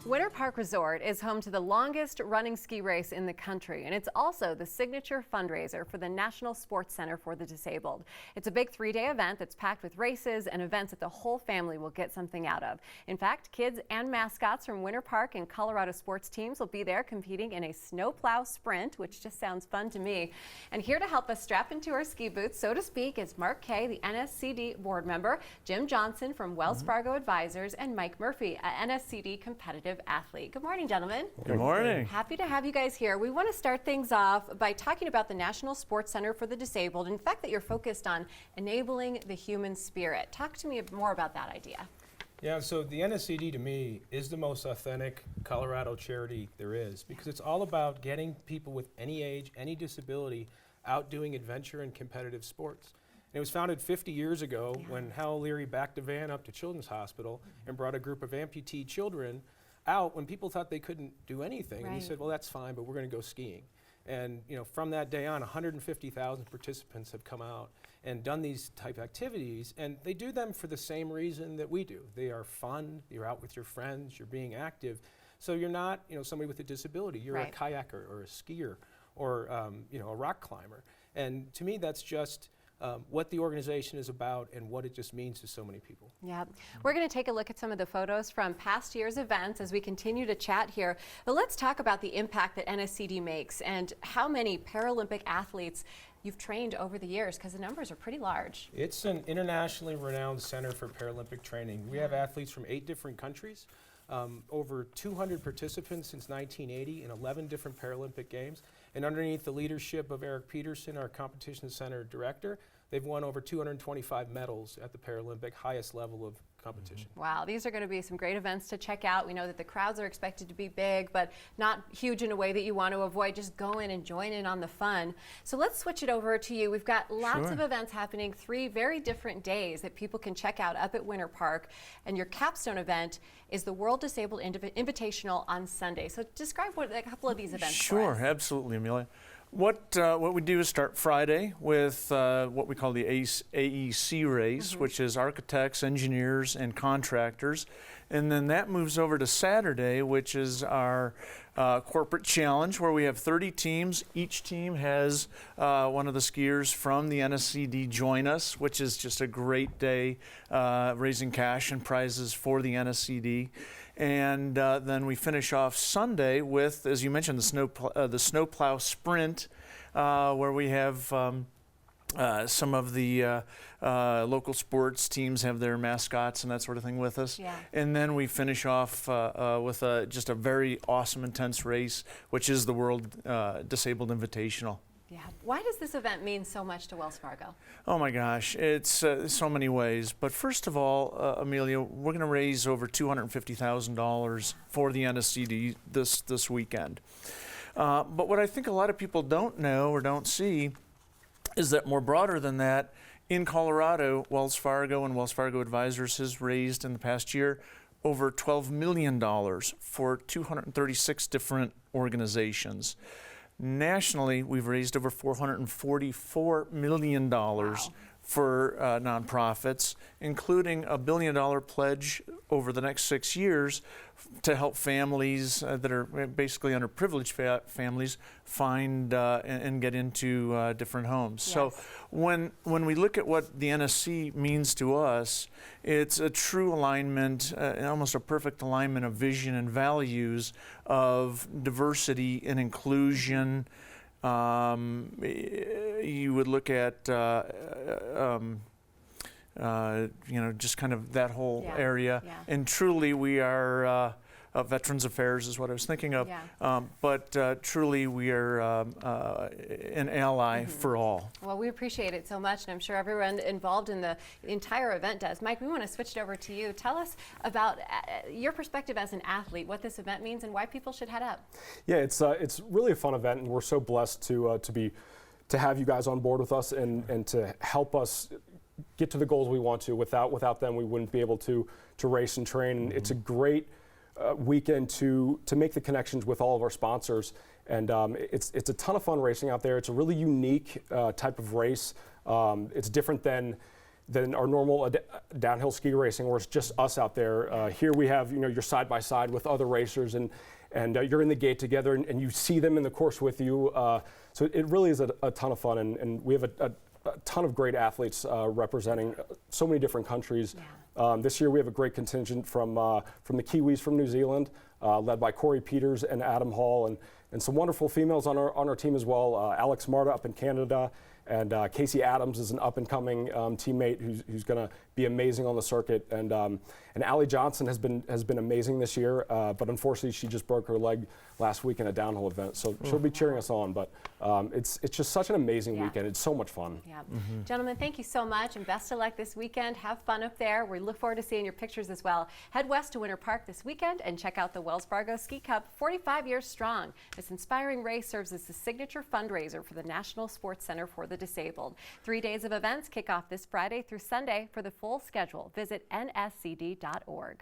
Winter Park Resort is home to the longest running ski race in the country, and it's also the signature fundraiser for the National Sports Center for the Disabled. It's a big three-day event that's packed with races and events that the whole family will get something out of. In fact, kids and mascots from Winter Park and Colorado sports teams will be there competing in a snowplow sprint, which just sounds fun to me. And here to help us strap into our ski boots, so to speak, is Mark Kay, the NSCD board member, Jim Johnson from Wells Fargo Advisors, and Mike Murphy, an NSCD competitive athlete. Good morning, gentlemen. Good morning. Happy to have you guys here. We want to start things off by talking about the National Sports Center for the Disabled and the fact that you're focused on enabling the human spirit. Talk to me more about that idea. Yeah, so the NSCD to me is the most authentic Colorado charity there is, because it's all about getting people with any age, any disability out doing adventure and competitive sports. And it was founded 50 years ago when Hal Leary backed a van up to Children's Hospital and brought a group of amputee children out when people thought they couldn't do anything. Right. And he said, well, that's fine, but we're going to go skiing. And from that day on, 150,000 participants have come out and done these type activities, and they do them for the same reason that we do. They are fun, you're out with your friends, you're being active. So you're not somebody with a disability, you're a kayaker or a skier or a rock climber. And to me, that's just what the organization is about and what it just means to so many people. Yeah, we're going to take a look at some of the photos from past year's events as we continue to chat here. But let's talk about the impact that NSCD makes and how many Paralympic athletes you've trained over the years, because the numbers are pretty large. It's an internationally renowned center for Paralympic training. We have athletes from 8 different countries, over 200 participants since 1980 in 11 different Paralympic Games. And underneath the leadership of Eric Peterson, our competition center director, they've won over 225 medals at the Paralympic highest level of competition. Wow, these are going to be some great events to check out. We know that the crowds are expected to be big, but not huge in a way that you want to avoid. Just go in and join in on the fun. So let's switch it over to you. We've got lots of events happening, 3 very different days that people can check out up at Winter Park. And your capstone event is the World Disabled Invitational on Sunday. So describe a couple of these events for us. Sure, absolutely, Amelia. What we do is start Friday with what we call the AEC race, which is architects, engineers, and contractors. And then that moves over to Saturday, which is our corporate challenge, where we have 30 teams. Each team has one of the skiers from the NSCD join us, which is just a great day, raising cash and prizes for the NSCD. And then we finish off Sunday with, as you mentioned, the snowplow sprint, where we have some of the local sports teams have their mascots and that sort of thing with us. Yeah. And then we finish off with just a very awesome, intense race, which is the World Disabled Invitational. Yeah. Why does this event mean so much to Wells Fargo? Oh my gosh, it's so many ways. But first of all, Amelia, we're going to raise over $250,000 for the NSCD this weekend. But what I think a lot of people don't know or don't see is that more broader than that, in Colorado, Wells Fargo and Wells Fargo Advisors has raised in the past year over $12 million for 236 different organizations. Nationally, we've raised over $444 million for nonprofits, including a $1 billion pledge over the next 6 years to help families that are basically underprivileged families find and get into different homes. Yes. So when we look at what the NSC means to us, it's a true alignment, almost a perfect alignment of vision and values of diversity and inclusion. You would look at just kind of that whole area. Yeah. And truly we are, Veterans Affairs is what I was thinking of, but truly we are an ally for all. Well, we appreciate it so much, and I'm sure everyone involved in the entire event does. Mike, we want to switch it over to you. Tell us about your perspective as an athlete, what this event means, and why people should head up. Yeah, it's really a fun event, and we're so blessed to have you guys on board with us and to help us get to the goals we want to. Without them, we wouldn't be able to race and train. It's a great weekend to make the connections with all of our sponsors, and it's a ton of fun racing out there. It's a really unique type of race. It's different than than our normal downhill ski racing, where it's just us out there. Here we have, you're side by side with other racers, and you're in the gate together, and you see them in the course with you. So it really is a ton of fun, and we have a ton of great athletes representing so many different countries. Yeah. This year we have a great contingent from the Kiwis from New Zealand, led by Corey Peters and Adam Hall, and some wonderful females on our team as well. Alex Marta up in Canada, and Casey Adams is an up-and-coming teammate who's going to be amazing on the circuit. And Allie Johnson has been amazing this year, but unfortunately she just broke her leg last week in a downhill event. So she'll be cheering us on. But it's just such an amazing weekend. It's so much fun. Yeah. Gentlemen, thank you so much, and best of luck this weekend. Have fun up there. We look forward to seeing your pictures as well. Head west to Winter Park this weekend and check out the Wells Fargo Ski Cup, 45 years strong. This inspiring race serves as the signature fundraiser for the National Sports Center for the Disabled. 3 days of events kick off this Friday through Sunday. For the full schedule, visit nscd.org.